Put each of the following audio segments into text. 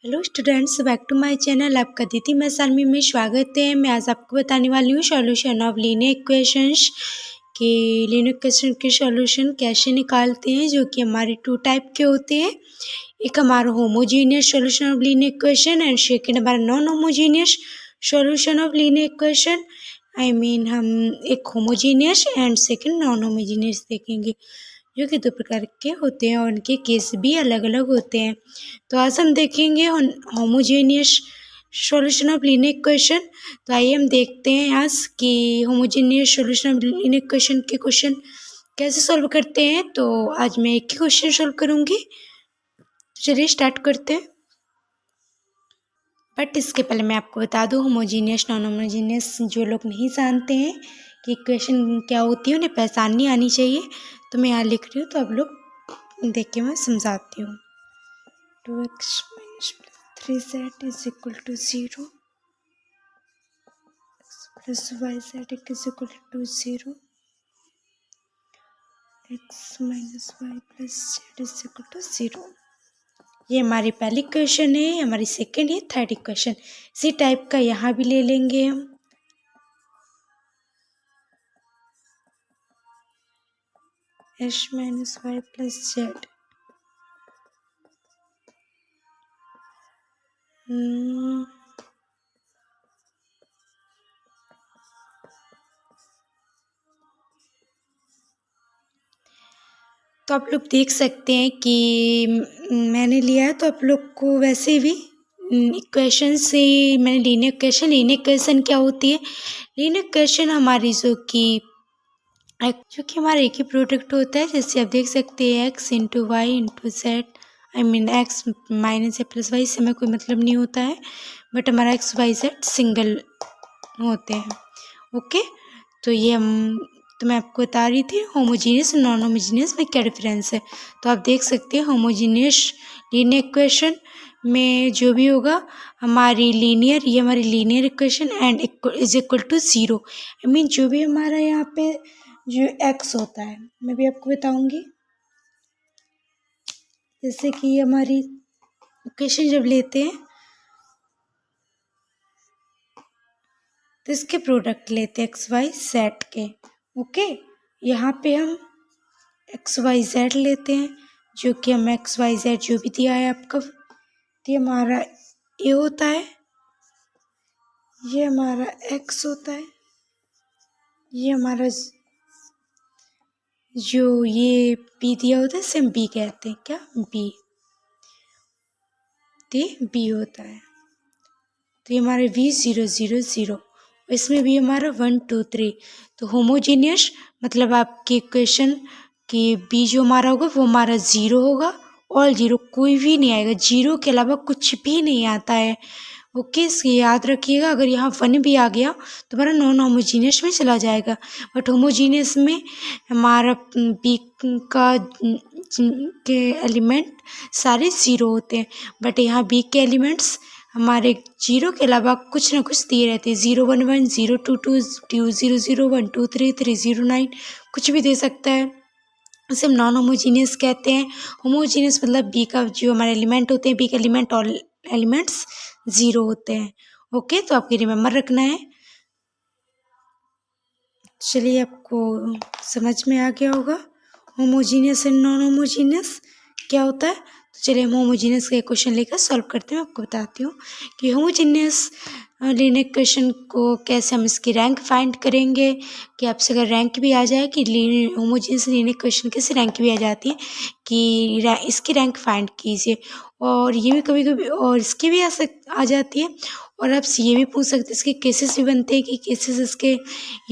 Hello students, back to my channel. आपका दीदी मैसालमी में स्वागत है। मैं आज आपको बताने वाली हूँ सॉल्यूशन ऑफ लीनियर इक्वेशंस के लीनियर इक्वेशन के सॉल्यूशन कैसे निकालते हैं, जो कि हमारे टू टाइप के होते हैं। एक हमारा homogeneous solution of linear equation and second हमारा non homogeneous solution of linear equation. हम एक homogeneous and second non homogeneous देखेंगे, जो कि दो प्रकार के होते हैं और उनके केस भी अलग अलग होते हैं। तो आज हम देखेंगे homogeneous solution of linear equation. तो आइए हम देखते हैं आज कि homogeneous solution of linear equation के क्वेश्चन कैसे सॉल्व करते हैं। तो आज मैं एक ही क्वेश्चन सॉल्व करूँगी। चलिए स्टार्ट करते हैं। बट इसके पहले मैं आपको बता दूँ, होमोजीनियस नॉन होमोजीनियस जो लोग नहीं जानते हैं कि इक्वेशन क्या होती है, उन्हें पहचाननी आनी चाहिए। तो मैं यहाँ लिख रही हूँ, तो आप लोग देख के मैं समझाती हूँ। 2x minus 3z is equal to 0, x plus yz is equal to 0, x minus y plus z is equal to 0। ये हमारी पहली इक्वेशन है, हमारी सेकेंड है, थर्ड इक्वेशन। इसी टाइप का यहाँ भी ले लेंगे हम। x minus y plus z तो आप लोग देख सकते हैं कि मैंने लिया है, तो आप लोग को वैसे भी इक्वेशन से मैंने लीनियर इक्वेशन क्या होती है। लीनियर इक्वेशन हमारी जो कि हमारा एक ही प्रोडक्ट होता है। जैसे आप देख सकते हैं x into Y into Z, x minus A plus Y, इससे हमें कोई मतलब नहीं होता है, बट हमारा x y z सिंगल होते हैं। ओके, तो ये मैं आपको बता रही थी होमोजीनियस और नॉन होमोजीनियस में क्या डिफरेंस है। तो आप देख सकते हैं होमोजीनियस लीनियर इक्वेशन में जो भी होगा हमारी लीनियर, ये हमारी linear equation and is equal to 0। जो भी हमारा यहाँ पे जो x होता है, मैं भी आपको बताऊंगी। जैसे कि हमारी इक्वेशन जब लेते हैं तो इसके प्रोडक्ट लेते हैं एक्स वाई जेड के। ओके, यहाँ पे हम एक्स वाई जेड लेते हैं, जो कि हम एक्स वाई जेड जो भी दिया है आपका, ये हमारा ए होता है, ये हमारा एक्स होता है, ये हमारा जो ये बी दिया होता है इसे हम बी कहते हैं। क्या बी, तो बी होता है। तो ये हमारे v 0 0 0, इसमें भी हमारा 1 2 3। तो होमोजीनियस मतलब आपकी इक्वेशन की b जो हमारा होगा वो हमारा 0 होगा, और 0 कोई भी नहीं आएगा, 0 के अलावा कुछ भी नहीं आता है। ओके, इसकी याद रखिएगा। अगर यहाँ 1 भी आ गया तो हमारा नॉन होमोजीनियस में चला जाएगा, बट होमोजीनियस में हमारा b का के एलिमेंट सारे 0 होते हैं, बट यहाँ b के एलिमेंट्स हमारे 0 के अलावा कुछ ना कुछ दिए रहते हैं। 0 1 1 0 2 2 2 0 0 1 2 3 3 0 9, कुछ भी दे सकता है। इसे हम नॉन होमोजीनियस कहते हैं। होमोजीनियस मतलब बी का जो हमारे एलिमेंट होते हैं, बी के एलिमेंट और एलिमेंट्स 0 होते हैं। ओके, तो आपको रिमेम्बर रखना है। चलिए, आपको समझ में आ गया होगा होमोजीनियस एंड नॉन होमोजीनियस क्या होता है। तो चलिए हम होमोजीनियस का क्वेश्चन लेकर सॉल्व करते हैं। आपको बताती हूँ कि होमोजीनियस लीनियर इक्वेशन को कैसे हम इसकी रैंक फाइंड करेंगे, कि आपसे अगर रैंक भी आ जाए कि होमोजीनियस लीनियर इक्वेशन कैसे रैंक भी आ जाती है, कि इसकी रैंक फाइंड कीजिए। और ये भी कभी कभी और इसकी भी आ जाती है। और आपसे ये भी पूछ सकते हैं, इसके केसेस भी बनते हैं कि केसेस इसके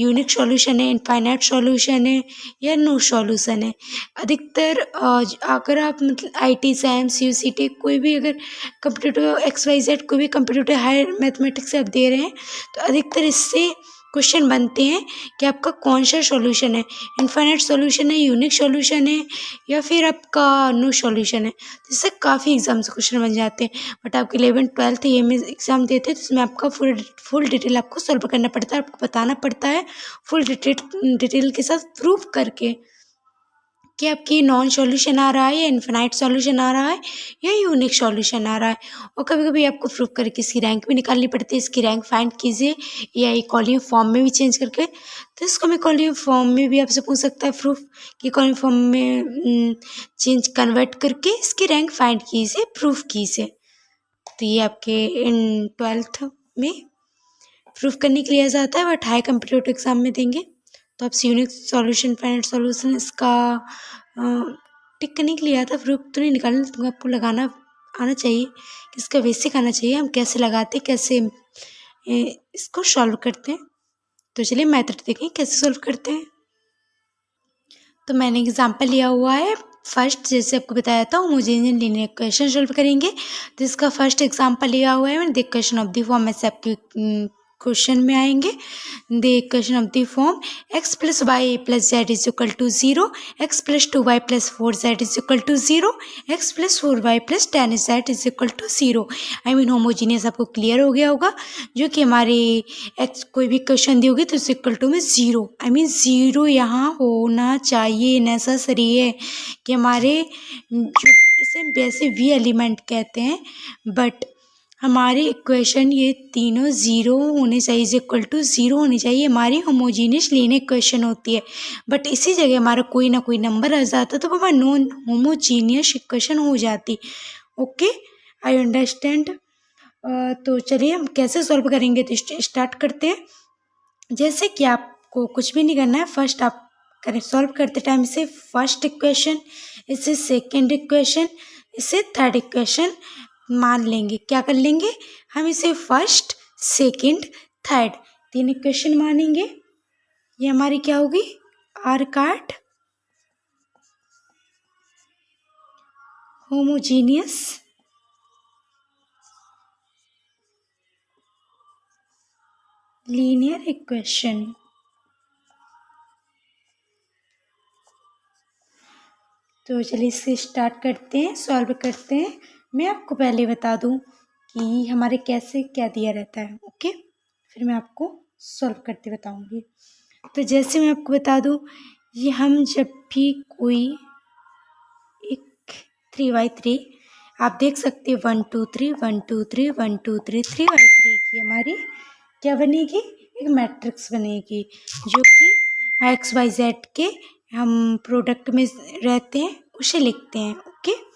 यूनिक सॉल्यूशन है, इनफाइनाइट सॉल्यूशन है, या नो सॉल्यूशन है। अधिकतर अगर आप मतलब IT साइंस UCT कोई भी अगर कंप्यूटर XYZ कोई भी कंप्यूटर हायर मैथमेटिक्स से आप दे रहे हैं, तो अधिकतर इससे क्वेश्चन बनते हैं कि आपका कौन सा सॉल्यूशन है, इनफाइनाइट सॉल्यूशन है, यूनिक सॉल्यूशन है, या फिर आपका नो सॉल्यूशन है। तो इससे काफ़ी एग्जाम से क्वेश्चन बन जाते हैं। बट आपके 11th 12th ये में एग्ज़ाम देते हैं, तो इसमें आपका फुल डिटेल आपको सॉल्व करना पड़ता है, आपको बताना पड़ता है फुल डिटेल के साथ प्रूफ करके। कि आपकी नॉन सॉल्यूशन आ रहा है या इन्फिनाइट सॉल्यूशन आ रहा है या यूनिक सॉल्यूशन आ रहा है। और कभी कभी आपको प्रूफ करके इसकी रैंक भी निकालनी पड़ती है। इसकी रैंक फाइंड कीजिए या एक कॉलम फॉर्म में भी चेंज करके। तो इसको मैं कॉलम फॉर्म में भी आपसे पूछ सकता है प्रूफ कि कॉलम फॉर्म में चेंज कन्वर्ट करके इसकी रैंक फाइंड कीजिए, प्रूफ कीजिए। तो ये आपके इन 12th में प्रूफ करने के लिए आ जाता है, बट हाई कम्पिटिटिव एग्जाम में देंगे। तो आप यूनिक सॉल्यूशन, फाइनाइट सॉल्यूशन इसका टिक करने के लिए आता है। प्रूफ तो नहीं निकालना, तो आपको लगाना आना चाहिए कि इसका बेसिक आना चाहिए, हम कैसे लगाते, कैसे इसको सॉल्व करते हैं। तो चलिए मेथड देखें कैसे सॉल्व करते हैं। तो मैंने एग्जाम्पल लिया हुआ है। फर्स्ट जैसे आपको बताया था होमोजेनियस लीनियर इक्वेशन सॉल्व करेंगे। तो इसका फर्स्ट एग्जाम्पल लिया हुआ है मैंने, the equation of the form में से आपके क्वेश्चन में आएंगे। The equation of the form x + y + z = 0, x + 2y + 4z = 0, x + 4y + 10z = 0। I mean homogeneous आपको क्लियर हो गया होगा। जो कि हमारे एक्स कोई भी क्वेश्चन दी होगी तो इक्वल टू में 0, आई मीन 0 यहाँ होना चाहिए, नेसेसरी है कि हमारे जो इसे वैसे भी एलिमेंट कहते हैं, बट हमारे इक्वेशन ये तीनों 0 होने चाहिए, इक्वल टू 0 होनी चाहिए। हमारी होमोजीनियस लीनियर इक्वेशन होती है, बट इसी जगह हमारा कोई ना कोई नंबर आ जाता तो हमारा नॉन होमोजीनियस इक्वेशन हो जाती। Okay, I understand. तो चलिए हम कैसे सॉल्व करेंगे, तो स्टार्ट करते हैं। जैसे कि आपको कुछ भी नहीं करना है, फर्स्ट आप करें सॉल्व करते टाइम इसे फर्स्ट इक्वेशन, इसे सेकंड इक्वेशन, इसे थर्ड इक्वेशन मान लेंगे। क्या कर लेंगे हम, इसे फर्स्ट, सेकंड, थर्ड 3 इक्वेशन मानेंगे। ये हमारी क्या होगी, आर काट होमोजीनियस लीनियर इक्वेशन। तो चलिए इससे स्टार्ट करते हैं, सॉल्व करते हैं। मैं आपको पहले बता दूं कि हमारे कैसे क्या दिया रहता है। ओके, फिर मैं आपको सॉल्व करते बताऊंगी। तो जैसे मैं आपको बता दूं, ये हम जब भी कोई एक 3/3 आप देख सकते हैं 1 2 3 1 2 3 1 2 3 3/3 की हमारी क्या बनेगी, एक मैट्रिक्स बनेगी, जो कि XYZ के हम प्रोडक्ट में रहते हैं उसे लिखते हैं। ओके,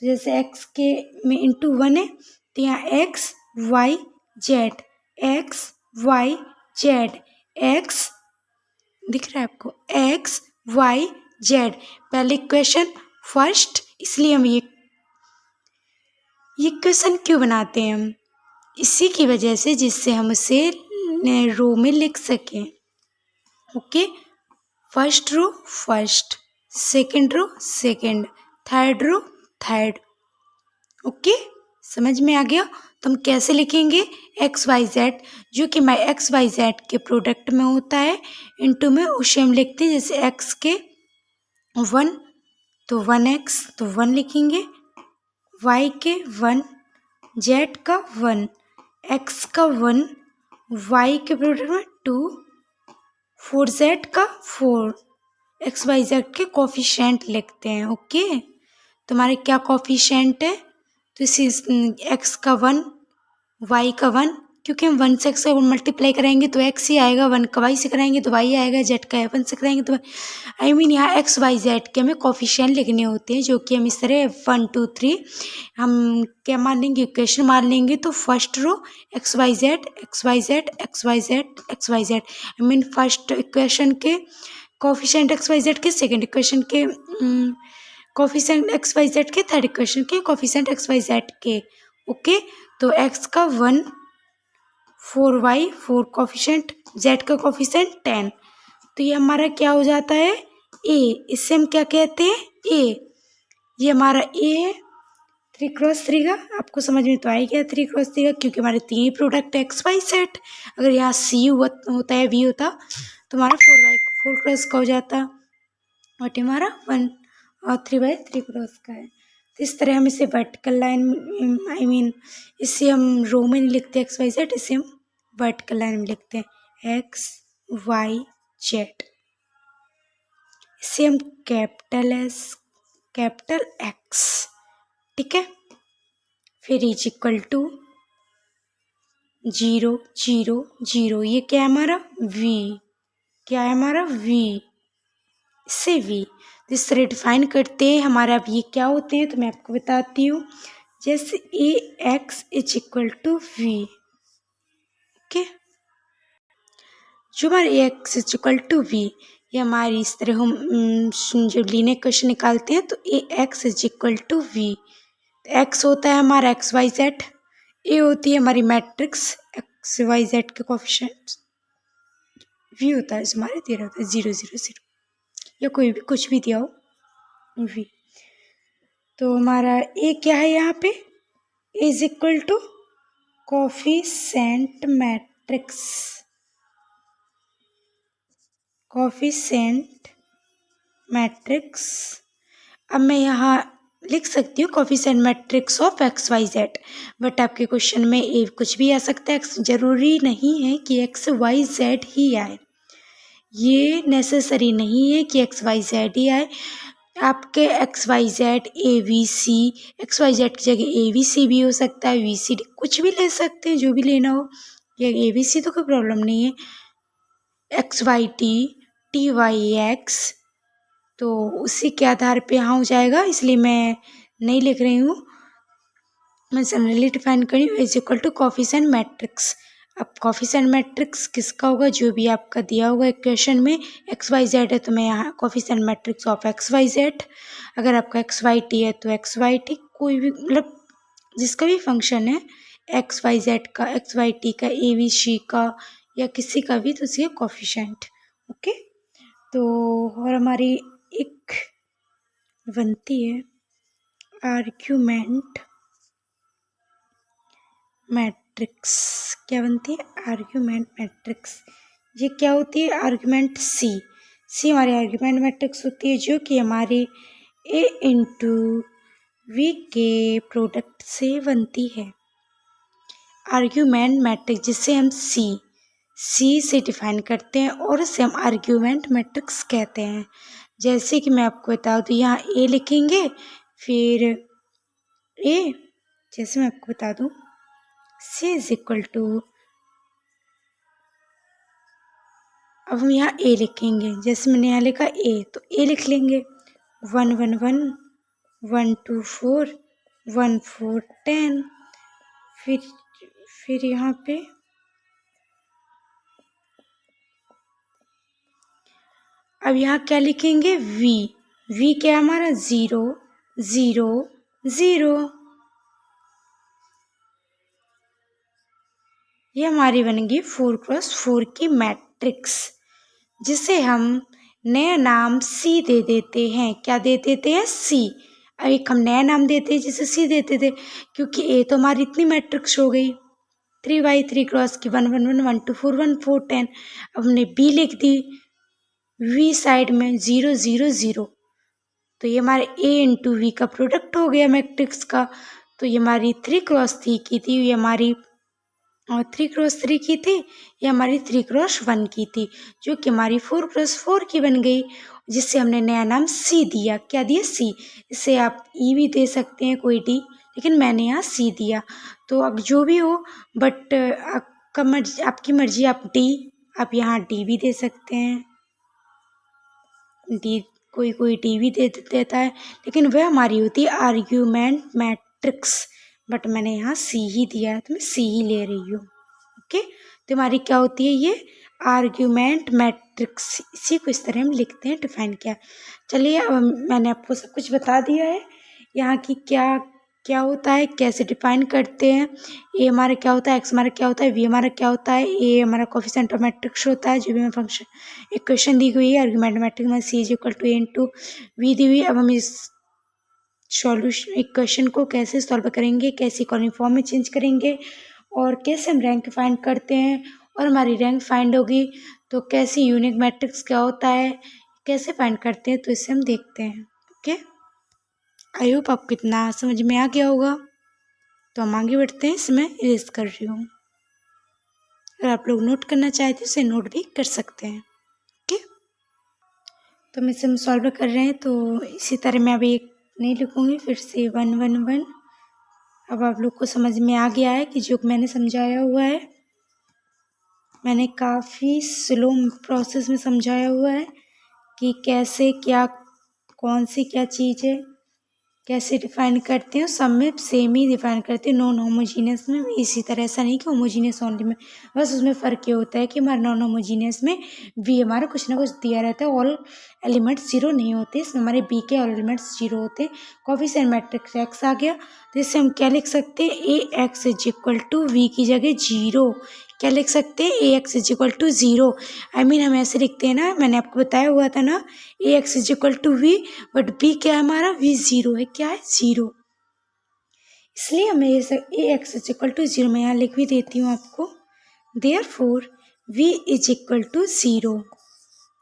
तो जैसे x के में इंटू 1 है, तो यहाँ XYZ XYZ x दिख रहा है आपको, XYZ पहले इक्वेशन फर्स्ट, इसलिए हम ये इक्वेशन क्यों बनाते हैं, हम इसी की वजह से, जिससे हम उसे रो में लिख सकें। Okay, first row first, second row second, third row third. Okay, समझ में आ गया। तो हम कैसे लिखेंगे, XYZ जो कि मैं XYZ के प्रोडक्ट में होता है, इनटू में उसे हम लिखते हैं, जैसे x के 1 तो 1x तो 1 लिखेंगे, y के 1, z का 1, x का 1, y के प्रोडक्ट में 2, 4z का 4, XYZ के कोफिशिएंट लिखते हैं। ओके, तो हमारे क्या कोफिशिएंट है, तो इसी x का 1, y का 1, क्योंकि हम 1 से x से मल्टीप्लाई कराएंगे तो x ही आएगा, 1 का y से कराएंगे तो y आएगा, z का 1 से कराएंगे तो आई मीन यहाँ XYZ के हमें कोफिशिएंट लिखने होते हैं, जो कि हम इस तरह 1 2 3 हम क्या मान लेंगे, इक्वेशन मान लेंगे। तो first row XYZ XYZ XYZ XYZ, I mean first equation के कोफिशिएंट XYZ के, सेकेंड इक्वेशन के कोफिशिएंट XYZ के, थर्ड इक्वेशन के कोफिशिएंट XYZ के। ओके, तो x का 1, 4y 4 कोफिशिएंट, z का कोफिशिएंट 10, तो ये हमारा क्या हो जाता है, a। इससे हम क्या कहते हैं, a। ये हमारा a है 3x3 का, आपको समझ में तो आ ही गया 3x3 का, क्योंकि हमारे 3 प्रोडक्ट है XYZ। अगर यहाँ c होता है, v होता तो हमारा 4x का हो जाता, और हमारा 1 और 3/3 क्रॉस का है। तो इस तरह हम इसे वर्टिकल लाइन, आई मीन इसे हम रो में नहीं लिखते XYZ, इसे हम वर्टिकल लाइन में लिखते हैं XYZ। इसे हम कैपिटल एस कैपिटल एक्स, ठीक है। फिर इज इक्वल टू 0 0 0, ये क्या है हमारा v, क्या है हमारा v, इससे v। तो इस तरह डिफाइन करते हैं हमारा। अब ये क्या होते हैं तो मैं आपको बताती हूँ। जैसे A X is equal to V, okay. जो हमारे A X is equal to V, ये हमारी इस तरह हम जो लीनियर इक्वेशन निकालते हैं तो A X is equal to V. X होता है हमारा एक्स वाई जेड, ए होती है हमारी मैट्रिक्स एक्स वाई जेड के कोफिशिएंट, वी होता है हमारे दे रहा होता है 0 0 0, या कोई भी कुछ भी दिया हो वी। तो हमारा ए क्या है यहाँ पे, is equal to coefficient matrix, coefficient matrix. अब मैं यहाँ लिख सकती हूँ coefficient matrix of X Y Z, but आपके क्वेश्चन में ए कुछ भी आ सकता है, एक्स जरूरी नहीं है कि एक्स वाई जेड ही आए, ये नेसेसरी नहीं है कि एक्स वाई जेड ही आए। आपके X Y Z A B C, X Y Z की जगह ए बी सी भी हो सकता है, वी सी डी कुछ भी ले सकते हैं, जो भी लेना हो। या ए बी सी तो कोई प्रॉब्लम नहीं है। X Y T, T Y X, तो उसी के आधार पे यहाँ हो जाएगा, इसलिए मैं नहीं लिख रही हूँ। मैं जनरली डिफाइन करी हूँ is equal to coefficient matrix. अब कोफिशिएंट मैट्रिक्स किसका होगा, जो भी आपका दिया होगा इक्वेशन में। एक्स वाई जेड है तो मैं यहाँ coefficient matrix of X Y Z. अगर आपका एक्स वाई टी है तो एक्स वाई टी, कोई भी मतलब जिसका भी फंक्शन है एक्स वाई जेड का, एक्स वाई टी का, ए बी सी का, या किसी का भी, तो उसके कोफिशिएंट, ओके। तो और हमारी एक बनती है आर्ग्यूमेंट मैट्रिक्स, क्या बनती है आर्ग्यूमेंट मैट्रिक्स। ये क्या होती है आर्ग्यूमेंट सी, सी हमारी आर्ग्यूमेंट मैट्रिक्स होती है, जो कि हमारे ए इंटू वी के प्रोडक्ट से बनती है। आर्ग्यूमेंट मैट्रिक्स जिसे हम सी से डिफाइन करते हैं और उसे हम आर्ग्यूमेंट मैट्रिक्स कहते हैं। जैसे कि मैं आपको बता दूँ, यहाँ ए लिखेंगे, फिर ए, जैसे मैं आपको बता दूँ सी इज इक्वल टू, अब हम यहाँ ए लिखेंगे, जैसे मैंने यहाँ लिखा ए, तो ए लिख लेंगे 1 1 1 1 2 4 1 4 10। फिर यहाँ पे अब यहाँ क्या लिखेंगे वी क्या है हमारा 0 0 0, ये हमारी बनेगी 4x4 की मैट्रिक्स, जिसे हम नया नाम सी दे देते हैं। क्या दे देते हैं सी। अब एक हम नया नाम देते हैं जिसे सी देते थे, क्योंकि ए तो हमारी इतनी मैट्रिक्स हो गई 3x3 की 1 1 1 1 2 4 1 4 10। अब हमने बी लिख दी वी साइड में 0 0 0, तो ये हमारे ए इंटू वी का प्रोडक्ट हो गया मैट्रिक्स का। तो ये हमारी 3x3 की थी, ये हमारी और 3x3 की थी, ये हमारी 3x1 की थी, जो कि हमारी 4x4 की बन गई, जिससे हमने नया नाम सी दिया। क्या दिया सी। इसे आप ई भी दे सकते हैं, कोई डी, लेकिन मैंने यहाँ सी दिया। तो अब जो भी हो, बट आपका मर्जी, आपकी मर्जी, आप डी, आप यहाँ डी भी दे सकते हैं, डी कोई डी भी दे देता है, लेकिन वह हमारी होती है आर्ग्यूमेंट मैट्रिक्स। बट मैंने यहाँ सी ही दिया है तो मैं सी ही ले रही हूँ, ओके। तो हमारी क्या होती है ये आर्ग्यूमेंट मैट्रिक्स, इसी को इस तरह हम लिखते हैं, डिफाइन किया। चलिए अब मैंने आपको सब कुछ बता दिया है, यहाँ की क्या क्या होता है, कैसे डिफाइन करते हैं। ए हमारा क्या होता है, एक्स हमारा क्या होता है, वी हमारा क्या होता है, ए हमारा कोफिशिएंट ऑफ मैट्रिक्स होता है, जो भी हमें फंक्शन इक्वेशन दी हुई है आर्ग्यूमेंट मैट्रिक्स में C is equal to A into V दी हुई। अब हम इस सॉल्यूशन इक्वेशन को कैसे सॉल्व करेंगे, कैसे कॉलम फॉर्म में चेंज करेंगे, और कैसे हम रैंक फाइंड करते हैं, और हमारी रैंक फाइंड होगी तो कैसे यूनिक मैट्रिक्स क्या होता है, कैसे फाइंड करते हैं, तो इसे हम देखते हैं, ओके। आई होप आपको इतना समझ में आ गया होगा। तो हम आगे बढ़ते हैं, इसमें इरेज कर रही हूँ। अगर आप लोग नोट करना चाहते हैं इसे नोट भी कर सकते हैं, ओके। तो मैं इसे हम सॉल्व कर रहे हैं, तो इसी तरह मैं अभी एक नहीं लिखूँगी, फिर से 1 1 1। अब आप लोग को समझ में आ गया है कि जो मैंने समझाया हुआ है, मैंने काफ़ी स्लो प्रोसेस में समझाया हुआ है कि कैसे क्या, कौन सी क्या चीज़ है, कैसे डिफाइन करते हैं। सब में सेम ही डिफाइन करते हैं, नॉन होमोजीनियस में भी इसी तरह। ऐसा नहीं कि होमोजीनियस ओनली में, बस उसमें फ़र्क ये होता है कि हमारा नॉन होमोजीनियस में वी हमारा कुछ ना कुछ दिया रहता है, ऑल एलिमेंट्स जीरो नहीं होते। इसमें हमारे बी के ऑल एलिमेंट्स जीरो होते हैं। कोएफिशिएंट मैट्रिक्स एक्स आ गया, तो इससे हम क्या लिख सकते हैं, A X is equal to V की जगह जीरो। क्या लिख सकते हैं, A X is equal to zero. I mean हम ऐसे लिखते हैं ना, मैंने आपको बताया हुआ था ना, A X is equal to V, but B क्या है हमारा, वी ज़ीरो है, क्या है, ज़ीरो। इसलिए हमें ये A X is equal to zero, मैं यहाँ लिख भी देती हूँ आपको, therefore V is equal to zero.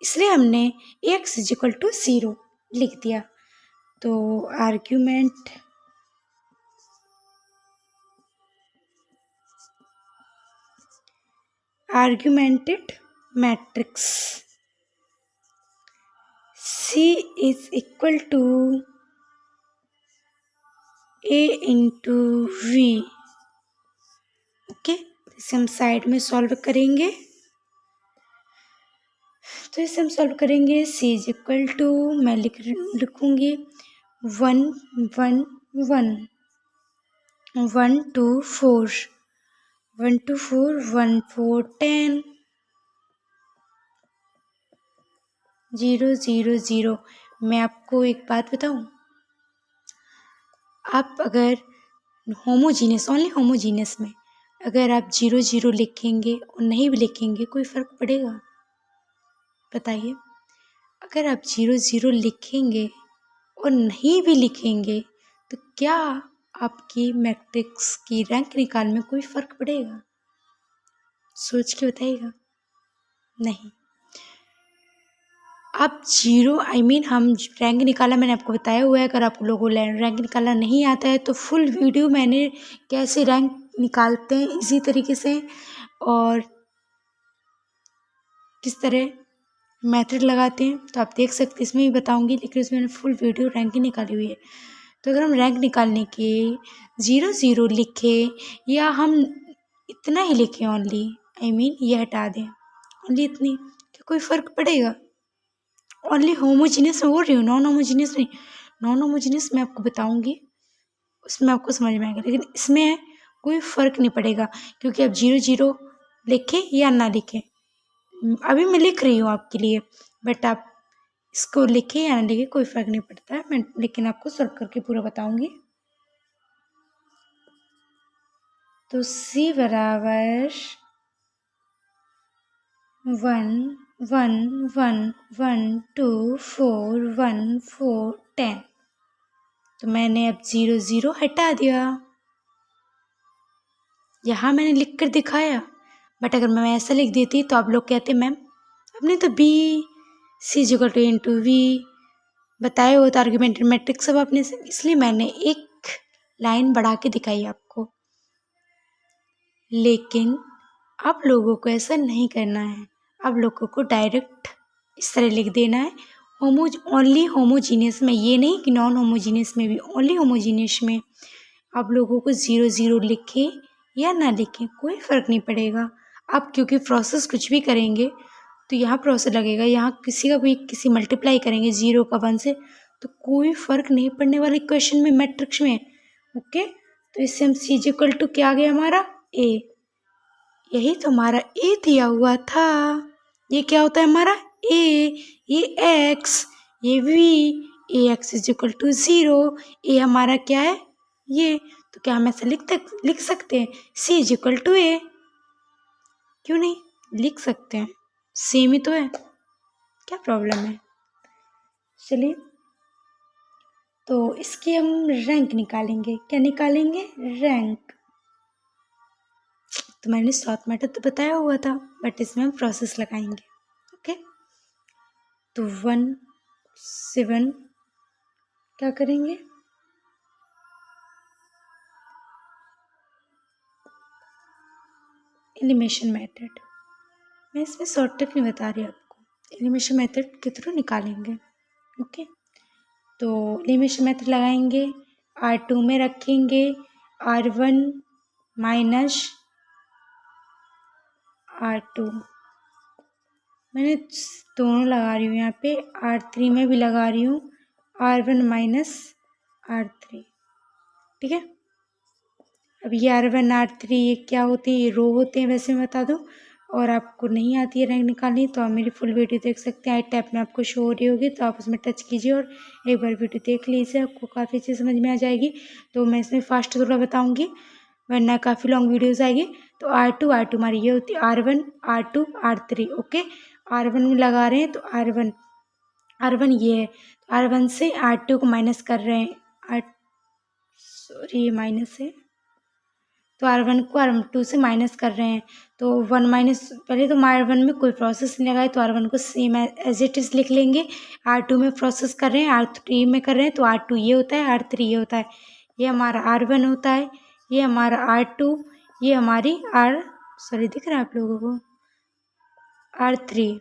इसलिए हमने A X is equal to zero लिख दिया। तो augmented matrix C is equal to A into V. Okay, इसे हम साइड में सॉल्व करेंगे। तो इसे हम सॉल्व करेंगे, C इज इक्वल टू, मैं लिखूंगी 1 1 1 1 2 4 1 2 4 1 4 10 0 0 0। मैं आपको एक बात बताऊं, आप अगर होमोजीनियस, ओनली होमोजीनियस में अगर आप 0 0 लिखेंगे और नहीं भी लिखेंगे, कोई फ़र्क पड़ेगा? बताइए। अगर आप 0 0 लिखेंगे और नहीं भी लिखेंगे, तो क्या आपकी मैट्रिक्स की रैंक निकालने में कोई फ़र्क पड़ेगा? सोच के बताइएगा। नहीं। आप जीरो, आई मीन हम रैंक निकाला, मैंने आपको बताया हुआ है। अगर आप लोगों को रैंक निकालना नहीं आता है तो फुल वीडियो मैंने कैसे रैंक निकालते हैं इसी तरीके से, और किस तरह मेथड लगाते हैं, तो आप देख सकते हैं, इसमें भी बताऊंगी, लेकिन इसमें मैंने फुल वीडियो रैंक ही निकाली हुई है। तो अगर हम रैंक निकालने के 0 0 लिखें, या हम इतना ही लिखें ओनली, आई मीन ये हटा दें, ओनली इतनी, क्या कोई फ़र्क पड़ेगा? ओनली होमोजीनियस में बोल रही हूँ, नॉन होमोजीनियस नहीं। नॉन होमोजीनियस मैं आपको बताऊंगी, उसमें आपको समझ में आएगा, लेकिन इसमें कोई फ़र्क नहीं पड़ेगा, क्योंकि आप 0 0 लिखें या ना लिखें, अभी मैं लिख रही हूँ आपके लिए, बट आप इसको लिखें या ना लिखें कोई फ़र्क नहीं पड़ता है। मैं लेकिन आपको सॉल्व करके पूरा बताऊंगी। तो C बराबर 1 1 1 1 2 4 1 4 10। तो मैंने अब 0 0 हटा दिया, यहाँ मैंने लिख कर दिखाया, बट अगर मैं ऐसा लिख देती तो आप लोग कहते मैम आपने तो B C equal to into V बताया हुआ था, आर्ग्यूमेंटेड मैट्रिक्स सब आपने, इसलिए मैंने एक लाइन बढ़ा के दिखाई आपको। लेकिन आप लोगों को ऐसा नहीं करना है, आप लोगों को डायरेक्ट इस तरह लिख देना है, ओनली होमोजीनियस में, ये नहीं कि नॉन होमोजीनियस में भी, ओनली होमोजीनियस में आप लोगों को 0 0 लिखें या ना लिखें कोई फ़र्क नहीं पड़ेगा। आप क्योंकि प्रोसेस कुछ भी करेंगे तो यहाँ प्रोसेस लगेगा, यहाँ किसी का भी किसी मल्टीप्लाई करेंगे 0 का 1 से, तो कोई फ़र्क नहीं पड़ने वाले क्वेश्चन में, मैट्रिक्स में। ओके, तो इससे हम C इक्वल टू क्या आ गया हमारा, A। यही तो हमारा A दिया हुआ था। ये क्या होता है हमारा A, ये X, ये V, A X is equal to 0। A हमारा क्या है, ये, तो क्या हम ऐसा लिख सकते हैं, C is equal to A? क्यों नहीं, लिख सकते हैं, सेम ही तो है, क्या प्रॉब्लम है। चलिए, तो इसकी हम रैंक निकालेंगे, क्या निकालेंगे, रैंक। तो मैंने शॉर्ट मेथड तो बताया हुआ था, बट इसमें हम प्रोसेस लगाएंगे। ओके, तो 1 7 क्या करेंगे, एलिमिनेशन मेथड। मैं इसमें शॉर्ट ट्रिक नहीं बता रही आपको, एलिमिनेशन मेथड के थ्रू निकालेंगे। ओके, तो एलिमिनेशन मेथड लगाएंगे, R2 में रखेंगे R1 माइनस R2, मैंने दोनों लगा रही हूँ यहाँ पे, R3 में भी लगा रही हूँ R1 माइनस R3। ठीक है, अब ये R1 R3 ये क्या होते हैं, ये रो होते हैं वैसे मैं बता दूँ। और आपको नहीं आती है रैंक निकालनी तो आप मेरी फुल वीडियो देख सकते हैं, आई टैप में आपको शो हो रही होगी, तो आप उसमें टच कीजिए और एक बार वीडियो देख लीजिए, आपको काफ़ी अच्छी समझ में आ जाएगी। तो मैं इसमें फास्ट थोड़ा बताऊँगी वरना काफ़ी लॉन्ग वीडियोज़ आएगी। तो R2 हमारी ये होती है R1 R2 R3। Okay, R1 में लगा रहे हैं तो R1 ये है, R1 से R2 को माइनस कर रहे हैं, सॉरी ये माइनस है, तो R1 को R2 से माइनस कर रहे हैं। तो 1 माइनस, पहले तो R1 में कोई प्रोसेस नहीं लगाए तो R1 को सेम एज इट इज़ लिख लेंगे। R2 में प्रोसेस कर रहे हैं, R3 में कर रहे हैं, तो R2 ये होता है, R3 ये होता है, ये हमारा R1 होता है, ये हमारा R2, ये हमारी सॉरी दिख रहा है आप लोगों को R3।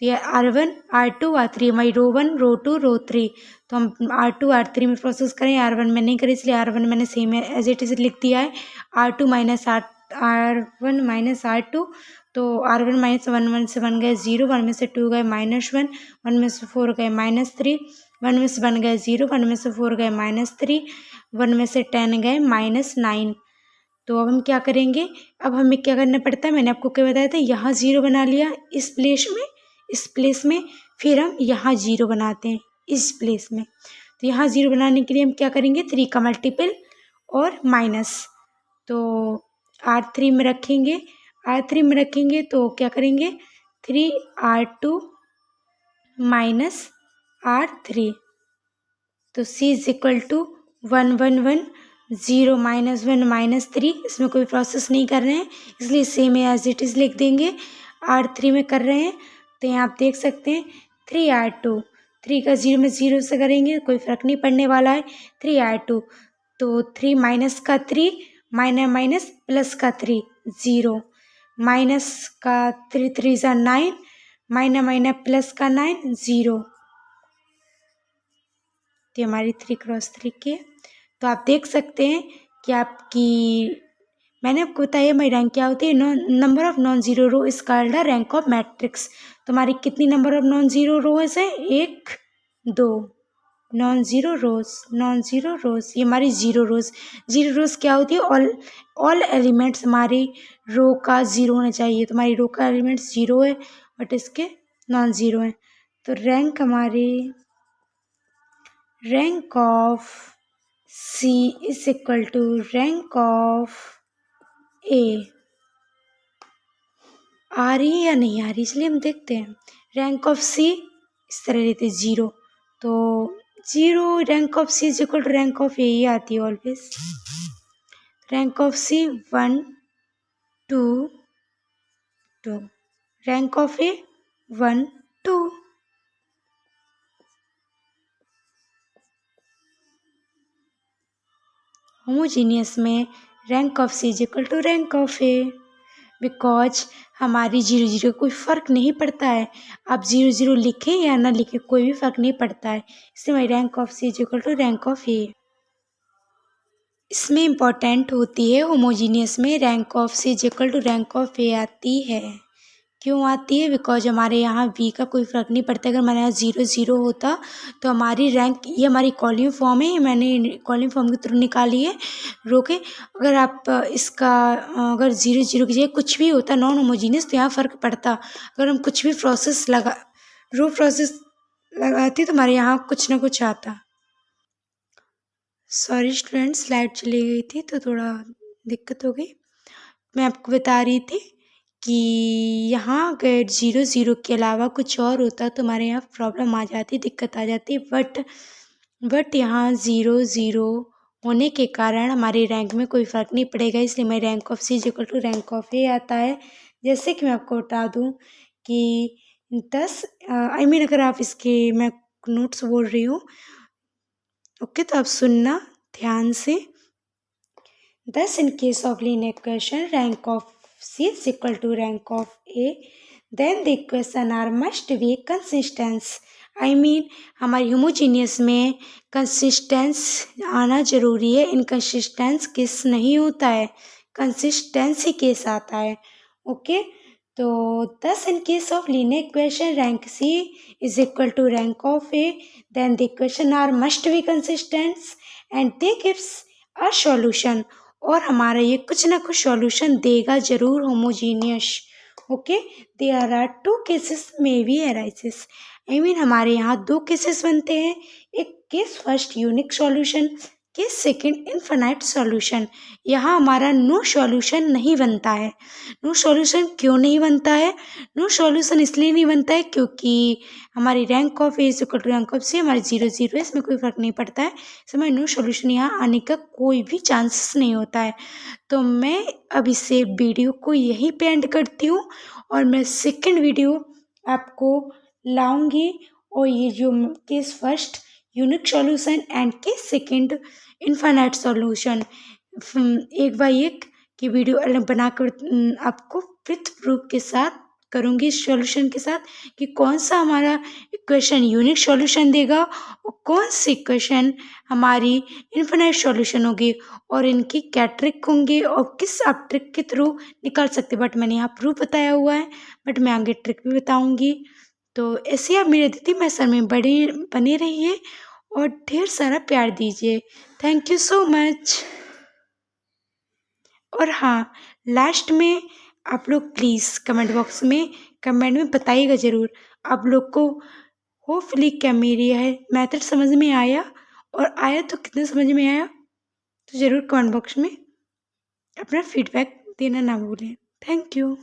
तो ये R1 R2 R3 हमारी रो 1 रो 2 रो 3। तो हम R2 R3 में प्रोसेस करें, R1 में नहीं करें, इसलिए R1 मैंने सेम एज इट इज़ लिख दिया है। R2 minus R1 minus R2, तो R1 माइनस 1 से 1 गए 0, 1 में से 2 गए -1, 1 में से 4 गए -3, 1 में से 1 गए 0, 1 में से 4 गए -3, 1 में से 10 गए -9। तो अब हम क्या करेंगे, अब हमें क्या करना पड़ता है, मैंने आपको क्या बताया था, यहाँ 0 बना लिया इस प्लेस में, फिर हम यहाँ 0 बनाते हैं इस प्लेस में। तो यहाँ 0 बनाने के लिए हम क्या करेंगे, 3 का मल्टीपल और माइनस, तो R3 में रखेंगे, R3 में रखेंगे तो क्या करेंगे, 3R2 माइनस R3, तो C इज इक्वल टू 1 1 1 0 -1 -3, इसमें कोई प्रोसेस नहीं कर रहे हैं इसलिए सेम एज इट इज़ लिख देंगे। R3 में कर रहे हैं तो यहाँ आप देख सकते हैं 3R2, 3 का 0 में 0 से करेंगे कोई फ़र्क नहीं पड़ने वाला है, 3R2, तो 3 माइनस का 3 माइनस प्लस का 3 0, माइनस का 3 3 ज़ा 9, माइनस प्लस का 9 0, तो हमारी 3 क्रॉस 3 की है। तो आप देख सकते हैं कि आपकी, मैंने आपको बताया हमारी रैंक क्या होती है, number of non zero row is called the rank of matrix. तो हमारी कितनी number of non zero rows है, 1 2 नॉन जीरो रोज, ये हमारी जीरो रोज क्या होती है, ऑल एलिमेंट्स हमारी रो का 0 होना चाहिए। तो हमारी रो का एलिमेंट्स 0 है बट इसके नॉन जीरो है। तो rank of C is equal to rank of A। आ रही है या नहीं आ रही, इसलिए हम देखते हैं। रैंक ऑफ C इस तरह लेते 0, तो 0 rank of C is equal to rank of A ही आती है always. Rank of C 1 2 2, rank of A 1 2। Homogeneous में rank of C is equal to rank of A, because हमारी 0 0 कोई फ़र्क नहीं पड़ता है, आप 0 0 लिखें या ना लिखें कोई भी फ़र्क नहीं पड़ता है, इसलिए हमारी rank of C is equal to rank of A। इसमें इम्पॉर्टेंट होती है, होमोजीनियस में rank of C is equal to rank of A आती है। क्यों आती है, बिकॉज हमारे यहाँ V का कोई फ़र्क नहीं पड़ता। अगर हमारे यहाँ 0 0 होता तो हमारी रैंक, ये हमारी कॉलम फॉर्म है, मैंने कॉलम फॉर्म के थ्रू निकाली है रो के। अगर आप इसका अगर 0 0 की जगह कुछ भी होता नॉन होमोजीनियस तो यहाँ फ़र्क पड़ता। अगर हम कुछ भी प्रोसेस रो प्रोसेस लगाते तो हमारे यहाँ कुछ ना कुछ आता। सॉरी स्टूडेंट्स, लाइट चली गई थी तो थोड़ा दिक्कत हो गई। मैं आपको बता रही थी कि यहाँ अगर 0 0 के अलावा कुछ और होता तो हमारे यहाँ प्रॉब्लम आ जाती, दिक्कत आ जाती, बट यहाँ 0 0 होने के कारण हमारे रैंक में कोई फ़र्क नहीं पड़ेगा, इसलिए मेरी rank of C is equal to rank of A आता है। जैसे कि मैं आपको बता दूँ कि 10 अगर आप इसके, मैं नोट्स बोल रही हूँ, ओके, तो आप सुनना ध्यान से। Thus, in case of linear equation, rank of C is equal to rank of A. Then the equation are must be consistence. I mean हमारी होमोजीनियस में कंसिस्टेंस आना ज़रूरी है। इनकंसिस्टेंस केस नहीं होता है, कंसिस्टेंसी केस आता है। ओके, तो thus in case of linear equation rank C is equal to rank of A, then the equation are must be consistent and they gives a solution। और हमारा ये कुछ ना कुछ सॉल्यूशन देगा जरूर homogeneous. Okay, there are two cases may be arises. I mean हमारे यहाँ दो केसेस बनते हैं, एक case first unique solution, case second infinite solution. यहाँ हमारा नो सॉल्यूशन नहीं बनता है। नो सॉल्यूशन क्यों नहीं बनता है? नो सॉल्यूशन इसलिए नहीं बनता है क्योंकि हमारी rank of A is equal to rank of C हमारी 0 0 है, इसमें कोई फ़र्क नहीं पड़ता है। इसमें हमारे नो सॉल्यूशन यहाँ आने का कोई भी चांसेस नहीं होता है। तो मैं अब इसे वीडियो को यहीं पे एंड करती हूँ और मैं सेकंड वीडियो आपको लाऊंगी। और ये जो case first unique solution and case second infinite solution एक बाय एक की वीडियो अलग बनाकर आपको विथ प्रूफ के साथ करूँगी, सॉल्यूशन के साथ, कि कौन सा हमारा इक्वेशन यूनिक सॉल्यूशन देगा और कौन सी इक्वेशन हमारी इनफाइनाइट सॉल्यूशन होगी और इनकी क्या ट्रिक होंगे और किस आप ट्रिक के थ्रू निकाल सकते। बट मैंने यहाँ प्रूफ बताया हुआ है, बट मैं आगे ट्रिक भी बताऊँगी। तो ऐसे आप मेरे दीदी मैं सर में बने रहिए और ढेर सारा प्यार दीजिए। Thank you so much. और हाँ, लास्ट में आप लोग प्लीज़ कमेंट बॉक्स में कमेंट में बताइएगा ज़रूर आप लोग को होपफुली क्या मेरी है मेथड समझ में आया, और आया तो कितना समझ में आया, तो ज़रूर कमेंट बॉक्स में अपना फीडबैक देना ना भूलें। Thank you.